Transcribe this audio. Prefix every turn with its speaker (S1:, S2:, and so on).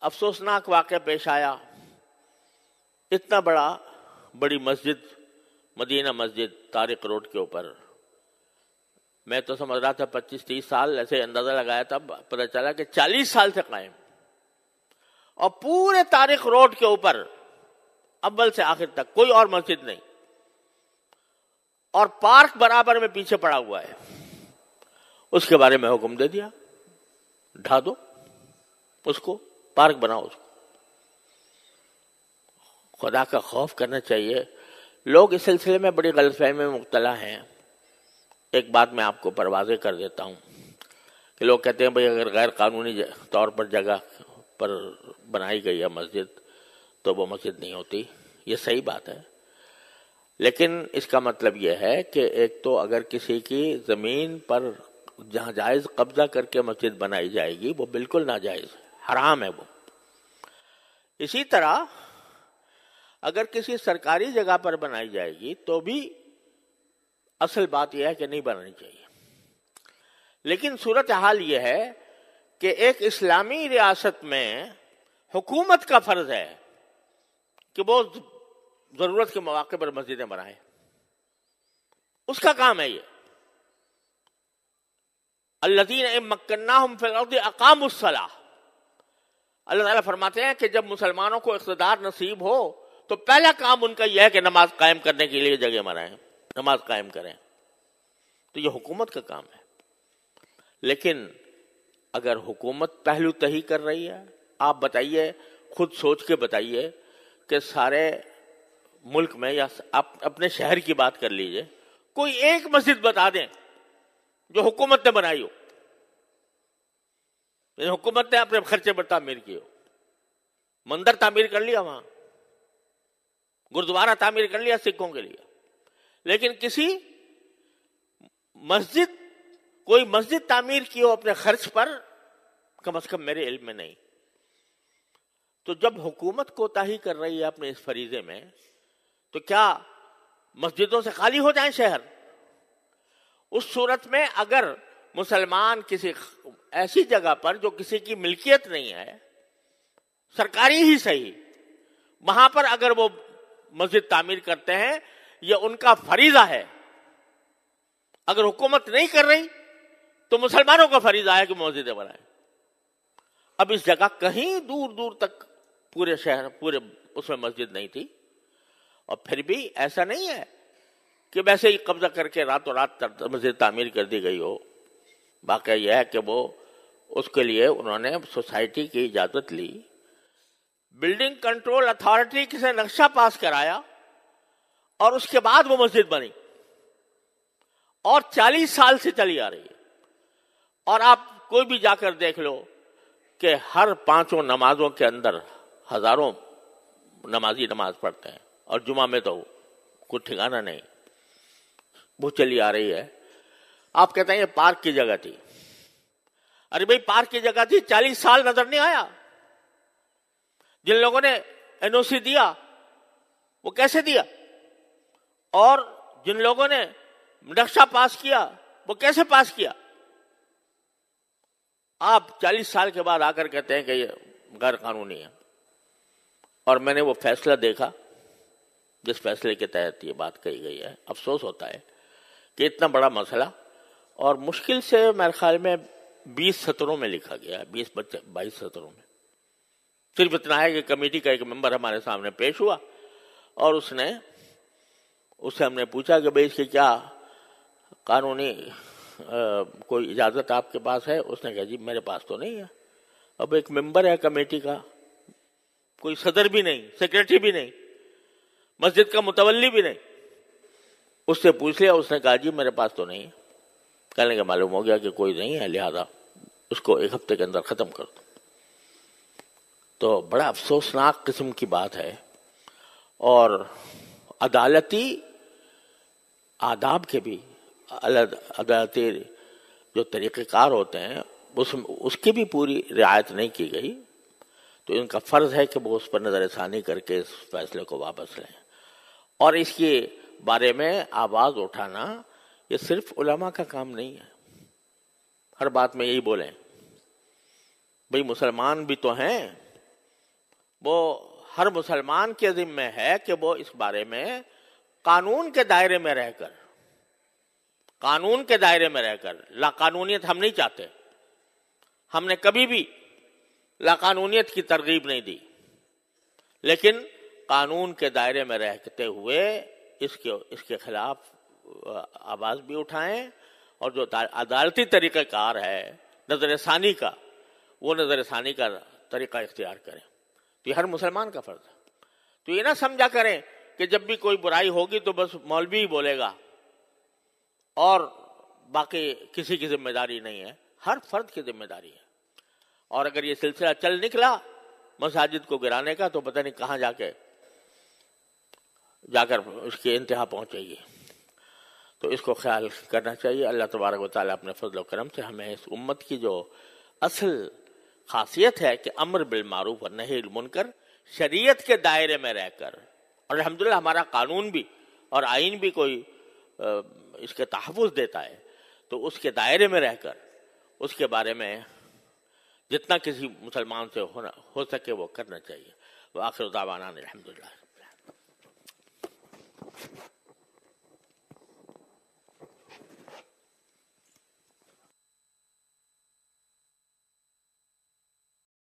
S1: افسوسناک واقعہ پیش آیا. اتنا بڑی مسجد، مدینہ مسجد طارق روڈ کے اوپر، میں تو سمجھ رہا تھا 25-30 سال، ایسے اندازہ لگایا تھا، پتہ چلا کہ 40 سال سے قائم. اور پورے طارق روڈ کے اوپر اول سے آخر تک کوئی اور مسجد نہیں، اور پارک برابر میں پیچھے پڑا ہوا ہے. اس کے بارے میں حکم دے دیا، ڈھا دو اس کو، پارک بناؤ اس کو. خدا کا خوف کرنا چاہیے. لوگ اس سلسلے میں بڑی غلط فہمی میں مبتلا ہیں. ایک بات میں آپ کو پروازیں کر دیتا ہوں کہ لوگ کہتے ہیں بھئی اگر غیر قانونی طور پر جگہ پر بنائی گئی ہے مسجد تو وہ مسجد نہیں ہوتی. یہ صحیح بات ہے، لیکن اس کا مطلب یہ ہے کہ ایک تو اگر کسی کی زمین پر جہاں جائز قبضہ کر کے مسجد بنائی جائے گی وہ بالکل ناجائز ہے، حرام ہے وہ. اسی طرح اگر کسی سرکاری جگہ پر بنائی جائے گی تو بھی اصل بات یہ ہے کہ نہیں بنانی چاہیے. لیکن صورتحال یہ ہے کہ ایک اسلامی ریاست میں حکومت کا فرض ہے کہ وہ ضرورت کے مواقع پر مسجدیں بنائے. اس کا کام ہے یہ. الذین ان مکناہم فی الارض اقاموا الصلاۃ. اللہ تعالیٰ فرماتے ہیں کہ جب مسلمانوں کو اقتدار نصیب ہو تو پہلا کام ان کا یہ ہے کہ نماز قائم کرنے کے لیے جگہ بنائیں، نماز قائم کریں. تو یہ حکومت کا کام ہے. لیکن اگر حکومت پہلو تہی کر رہی ہے، آپ بتائیے، خود سوچ کے بتائیے کہ سارے ملک میں یا اپنے شہر کی بات کر لیجئے، کوئی ایک مسجد بتا دیں جو حکومت نے بنائی ہو، یعنی حکومت نے اپنے خرچے پر تعمیر کی ہو. مندر تعمیر کر لیا، وہاں گردوارہ تعمیر کر لیا سکھوں کے لیے، لیکن کسی مسجد، کوئی مسجد تعمیر کی ہو اپنے خرچ پر، کم از کم میرے علم میں نہیں. تو جب حکومت کوتاہی کر رہی ہے اپنے اس فریضے میں، تو کیا مسجدوں سے خالی ہو جائیں شہر؟ اس صورت میں اگر مسلمان کسی ایسی جگہ پر جو کسی کی ملکیت نہیں ہے، سرکاری ہی صحیح، وہاں پر اگر وہ مسجد تعمیر کرتے ہیں، یہ ان کا فریضہ ہے. اگر حکومت نہیں کر رہی تو مسلمانوں کا فریضہ ہے کہ مسجدیں بنائیں. اب اس جگہ کہیں دور دور تک پورے شہر، پورے اس میں مسجد نہیں تھی، اور پھر بھی ایسا نہیں ہے کہ ویسے ہی قبضہ کر کے راتوں رات مسجد تعمیر کر دی گئی ہو. واقعہ یہ ہے کہ وہ اس کے لیے انہوں نے سوسائٹی کی اجازت لی، بلڈنگ کنٹرول اتھارٹی سے نقشہ پاس کرایا، اور اس کے بعد وہ مسجد بنی، اور 40 سال سے چلی آ رہی ہے. اور آپ کوئی بھی جا کر دیکھ لو کہ ہر 5 نمازوں کے اندر ہزاروں نمازی نماز پڑھتے ہیں، اور جمعہ میں تو کوئی ٹھکانہ نہیں، وہ چلی آ رہی ہے. آپ کہتے ہیں یہ پارک کی جگہ تھی. ارے بھائی پارک کی جگہ تھی، 40 سال نظر نہیں آیا. جن لوگوں نے این او سی دیا وہ کیسے دیا، اور جن لوگوں نے نقشہ پاس کیا وہ کیسے پاس کیا؟ آپ 40 سال کے بعد آ کر کہتے ہیں کہ یہ غیر قانونی ہے. اور میں نے وہ فیصلہ دیکھا جس فیصلے کے تحت یہ بات کہی گئی ہے. افسوس ہوتا ہے کہ اتنا بڑا مسئلہ، اور مشکل سے میرے خیال میں 20 سطروں میں لکھا گیا ہے، 22 سطروں میں. صرف اتنا ہے کہ کمیٹی کا ایک ممبر ہمارے سامنے پیش ہوا، اور اس سے ہم نے پوچھا کہ بھئی اس کی کیا قانونی کوئی اجازت آپ کے پاس ہے؟ اس نے کہا جی میرے پاس تو نہیں ہے. اب ایک ممبر ہے کمیٹی کا، کوئی صدر بھی نہیں، سیکریٹری بھی نہیں، مسجد کا متولی بھی نہیں. اس سے پوچھ لیا، اس نے کہا جی میرے پاس تو نہیں ہے. کہنے کا معلوم ہو گیا کہ کوئی نہیں ہے، لہذا اس کو 1 ہفتے کے اندر ختم کر دو. تو بڑا افسوسناک قسم کی بات ہے. اور عدالتی آداب کے بھی، عدالتی جو طریقہ کار ہوتے ہیں اس کی بھی پوری رعایت نہیں کی گئی. تو ان کا فرض ہے کہ وہ اس پر نظر ثانی کر کے اس فیصلے کو واپس لیں. اور اس کے بارے میں آواز اٹھانا یہ صرف علماء کا کام نہیں ہے. ہر بات میں یہی بولیں بھئی مسلمان بھی تو ہیں، وہ ہر مسلمان کے ذمہ ہے کہ وہ اس بارے میں قانون کے دائرے میں رہ کر، قانون کے دائرے میں رہ کر، لا قانونیت ہم نہیں چاہتے، ہم نے کبھی بھی لا قانونیت کی ترغیب نہیں دی، لیکن قانون کے دائرے میں رہتے ہوئے اس کے خلاف آواز بھی اٹھائیں، اور جو عدالتی طریقہ کار ہے نظر ثانی کا، وہ نظر ثانی کا طریقہ اختیار کریں۔ تو یہ ہر مسلمان کا فرض ہے۔ تو یہ نہ سمجھا کریں کہ جب بھی کوئی برائی ہوگی تو بس مولوی ہی بولے گا اور باقی کسی کی ذمہ داری نہیں ہے، ہر فرد کی ذمہ داری ہے۔ اور اگر یہ سلسلہ چل نکلا مساجد کو گرانے کا تو پتہ نہیں کہاں جا کر اس کی انتہا پہنچے گی۔ تو اس کو خیال کرنا چاہیے۔ اللہ تبارک و تعالیٰ اپنے فضل و کرم سے ہمیں اس امت کی جو اصل خاصیت ہے کہ امر بالمعروف اور نہی عن المنکر شریعت کے دائرے میں رہ کر، اور الحمدللہ ہمارا قانون بھی اور آئین بھی کوئی اس کے تحفظ دیتا ہے، تو اس کے دائرے میں رہ کر اس کے بارے میں جتنا کسی مسلمان سے ہو سکے وہ کرنا چاہیے۔ وآخر دعوانا الحمدللہ۔